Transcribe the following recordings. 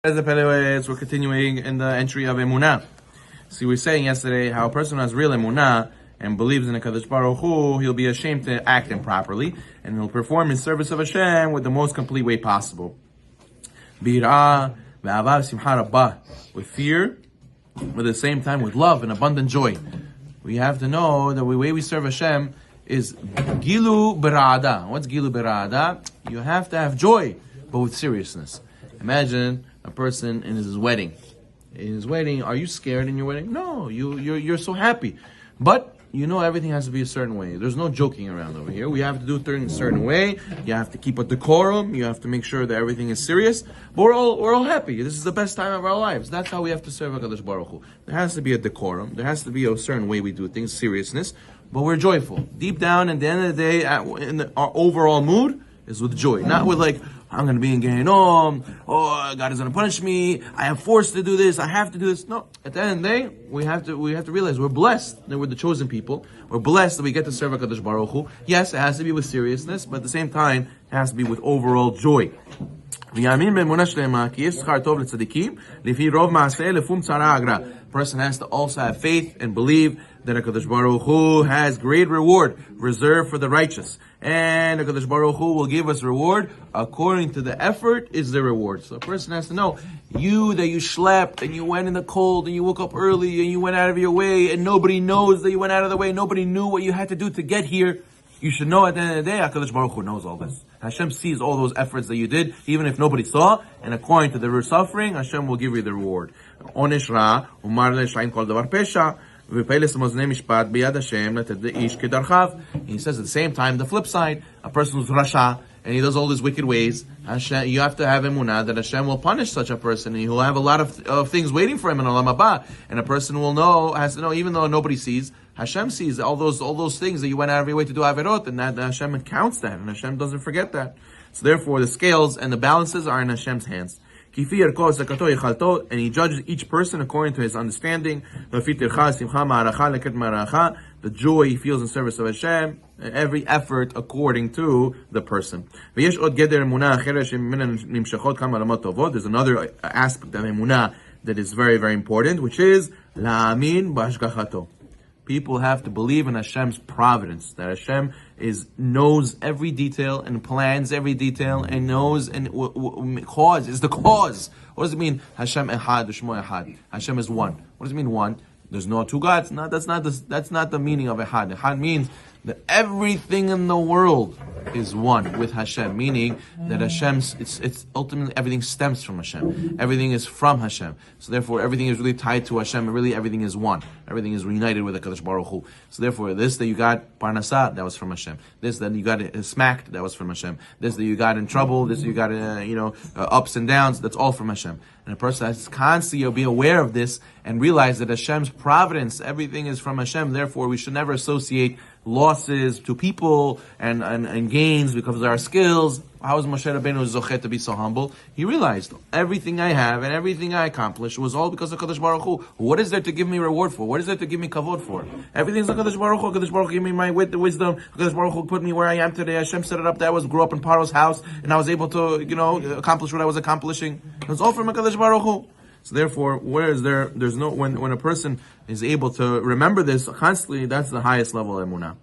As the Pele Yoetz, we're continuing in the entry of Emunah. See, we were saying yesterday how a person who has real Emunah and believes in the Kadosh Baruch Hu, he'll be ashamed to act improperly, and he'll perform his service of Hashem with the most complete way possible. Bir'ah, ve'avav, simcha rabbah, with fear, but at the same time with love and abundant joy. We have to know that the way we serve Hashem is gilu bera'ada. What's gilu bera'ada? You have to have joy, but with seriousness. Imagine a person in his wedding. In his wedding, are you scared in your wedding? No, you're so happy. But you know everything has to be a certain way. There's no joking around over here. We have to do things a certain way. You have to keep a decorum. You have to make sure that everything is serious. But we're all happy. This is the best time of our lives. That's how we have to serve HaKadosh Baruch Hu. There has to be a decorum. There has to be a certain way we do things, seriousness. But we're joyful. Deep down, at the end of the day, our overall mood is with joy. Not with like, I'm going to be in Gehenom, God is going to punish me, I am forced to do this, I have to do this. No, at the end of the day, we have to realize we're blessed that we're the chosen people. We're blessed that we get to serve HaKadosh Baruch Hu. Yes, it has to be with seriousness, but at the same time, it has to be with overall joy. Person has to also have faith and believe that HaKadosh Baruch Hu has great reward reserved for the righteous. And HaKadosh Baruch Hu will give us reward according to the effort is the reward. So a person has to know, that you slept and you went in the cold and you woke up early and you went out of your way and nobody knows that you went out of the way, nobody knew what you had to do to get here. You should know at the end of the day, HaKadosh Baruch Hu knows all this. Hashem sees all those efforts that you did, even if nobody saw, and according to the suffering, Hashem will give you the reward. Onesh ra, umar le'shayin kol davar pesha, v'peiles moznei mishpat b'yad Hashem letet le'ish kedarchav. He says at the same time, the flip side, a person who's rasha, and he does all these wicked ways, Hashem, you have to have emunah that Hashem will punish such a person, and he'll have a lot of things waiting for him in Olam Haba. And a person has to know, even though nobody sees, Hashem sees all those things that you went out of your way to do averot, and that Hashem counts that, and Hashem doesn't forget that. So therefore, the scales and the balances are in Hashem's hands. And He judges each person according to his understanding. The joy he feels in service of Hashem, and every effort according to the person. There's another aspect of emunah that is very, very important, which is la'amin b'hashgachato. People have to believe in Hashem's providence, that Hashem knows every detail and plans every detail and knows and is the cause. What does it mean? Hashem echad, Shmo echad. Hashem is one. What does it mean one? There's no two gods. No, that's not the meaning of echad. Echad means that everything in the world is one with Hashem, meaning that Hashem's, it's ultimately everything stems from Hashem. Everything is from Hashem. So therefore everything is really tied to Hashem, and really everything is one. Everything is reunited with the Kadosh Baruch Hu. So therefore this that you got parnasah, that was from Hashem. This that you got smacked, that was from Hashem. This that you got in trouble, this that you got ups and downs, that's all from Hashem. And a person has to constantly be aware of this and realize that Hashem's providence, everything is from Hashem. Therefore we should never associate losses to people and gains because of our skills. How is Moshe Rabbeinu zochet to be so humble? He realized everything I have and everything I accomplished was all because of Kadosh Baruch Hu. What is there to give me reward for? What is there to give me kavod for? Everything's like Kadosh Baruch Hu. Kadosh Baruch Hu gave me my wisdom. Kadosh Baruch Hu put me where I am today. Hashem set it up that I grew up in Paro's house and I was able to, accomplish what I was accomplishing. It's all from Kadosh Baruch Hu. So therefore, there's no, when a person is able to remember this constantly, that's the highest level of emunah.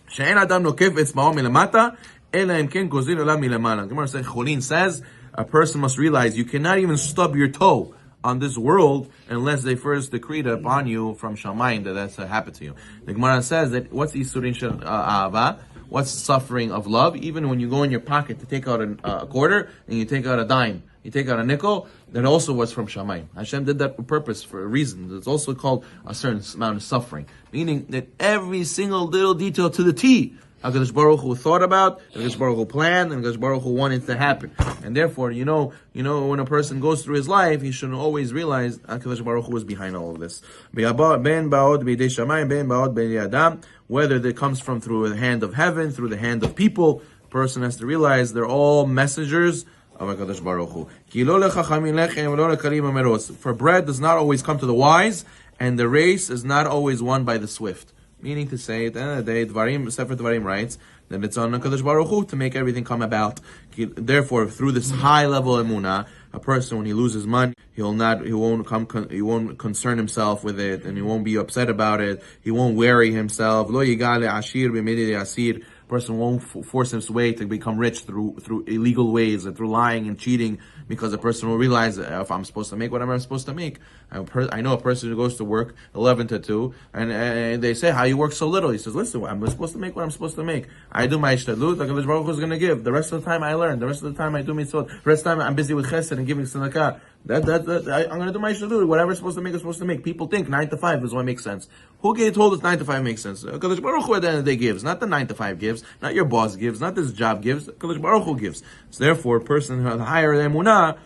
She'en adam nokef etzba'o milamata, ela im ken gozil olav milamala. Gemara says, Cholin says, a person must realize you cannot even stub your toe on this world unless they first decreed it upon you from Shamayim that that's happened to you. The Gemara says that what's isurin shel ahava? What's suffering of love? Even when you go in your pocket to take out a quarter and you take out a dime, you take out a nickel, that also was from Shamayim. Hashem did that on purpose for a reason. It's also called a certain amount of suffering. Meaning that every single little detail to the T, HaKadosh Baruch Hu thought about, HaKadosh Baruch Hu planned, and HaKadosh Baruch Hu wanted to happen. And therefore, when a person goes through his life, he should always realize HaKadosh Baruch Hu is behind all of this. Whether that comes from through the hand of heaven, through the hand of people, a person has to realize they're all messengers of HaKadosh Baruch Hu. For bread does not always come to the wise, and the race is not always won by the swift. Meaning to say, at the end of the day, Sefer Dvarim writes that it's on HaKadosh Baruch Hu to make everything come about. Therefore, through this high level emunah, A person, when he loses money, he won't concern himself with it, and he won't be upset about it. He won't worry himself. Lo yigale ashir b'medei asir. Person won't force his way to become rich through illegal ways and through lying and cheating, because a person will realize that if I'm supposed to make whatever I'm supposed to make. I know a person who goes to work 11 to 2, and they say, how you work so little? He says, listen, I'm supposed to make what I'm supposed to make. I do my ishtadlut, like Baruch Hu is going to give. The rest of the time I learn. The rest of the time I do mitzvot. The rest of the time I'm busy with chesed and giving tzedakah. I'm going to do my ishtadlut. Whatever I'm supposed to make is supposed to make. People think 9 to 5 is what makes sense. Who told us 9 to 5 makes sense? Kadosh Baruch Hu at the end of the day gives. Not the 9 to 5 gives. Not your boss gives. Not this job gives. Kadosh Baruch Hu gives. So therefore, a person who has higher than emunah,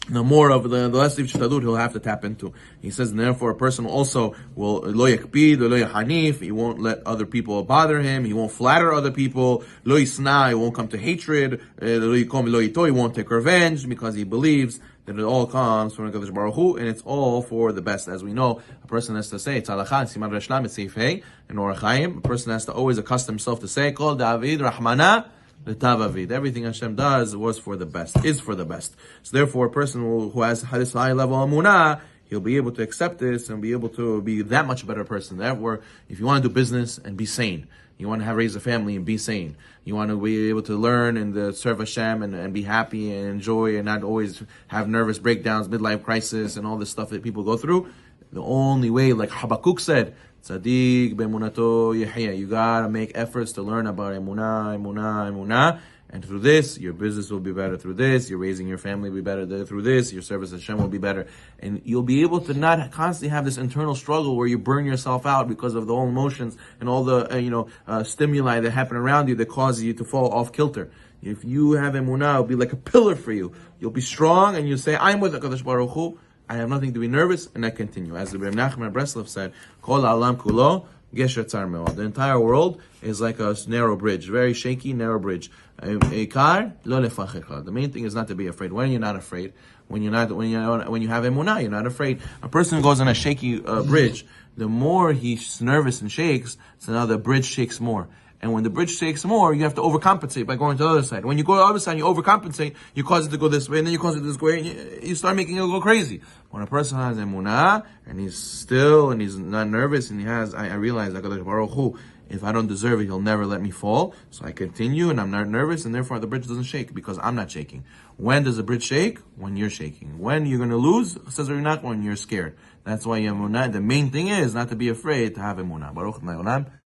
the more of the less of shtadut he'll have to tap into. He says, and therefore a person also will lo yakpid, lo yahanif. He won't let other people bother him. He won't flatter other people. Lo yisna. He won't come to hatred. Lo yikom lo yito. He won't take revenge, because he believes that it all comes from Kadosh Baruch Hu, and it's all for the best. As we know, a person has to say, it's halakha, siman reshlam, it's seif hey, in Orach Chaim. A person has to always accustom himself to say, Kol David Rahmana L'Tavavid. Everything Hashem does was for the best, is for the best. So therefore, a person who has this high level of emunah, he'll be able to accept this and be able to be that much better person. Therefore, if you want to do business and be sane, you want to raise a family and be sane, you want to be able to learn and serve Hashem and be happy and enjoy and not always have nervous breakdowns, midlife crisis, and all this stuff that people go through, the only way, like Habakkuk said, Tzaddik be'emunato yehya. You gotta make efforts to learn about emunah. And through this, your business will be better. Through this, your raising your family will be better. Through this, your service to Hashem will be better. And you'll be able to not constantly have this internal struggle where you burn yourself out because of the whole emotions and all the stimuli that happen around you that cause you to fall off kilter. If you have emunah, it'll be like a pillar for you. You'll be strong, and you say, I'm with HaKadosh Baruch Hu. I have nothing to be nervous, and I continue. As the Rebbe Nachman Breslov said, Kol ha'olam kulo gesher tzar me'od. The entire world is like a narrow bridge, very shaky, narrow bridge. Eikar lo lefachecha. The main thing is not to be afraid. When you're not afraid, when you have emunah, you're not afraid. A person who goes on a shaky bridge, the more he's nervous and shakes, so now the bridge shakes more. And when the bridge shakes more, you have to overcompensate by going to the other side. When you go to the other side, you overcompensate, you cause it to go this way, and then you cause it this way, and you start making it go crazy. When a person has emunah, and he's still, and he's not nervous, and I realize, like Baruch Hu, if I don't deserve it, he'll never let me fall. So I continue, and I'm not nervous, and therefore the bridge doesn't shake, because I'm not shaking. When does the bridge shake? When you're shaking. When you're going to lose, says you're not, when you're scared. That's why emunah, the main thing is not to be afraid, to have emunah. Baruch Adonai Olam.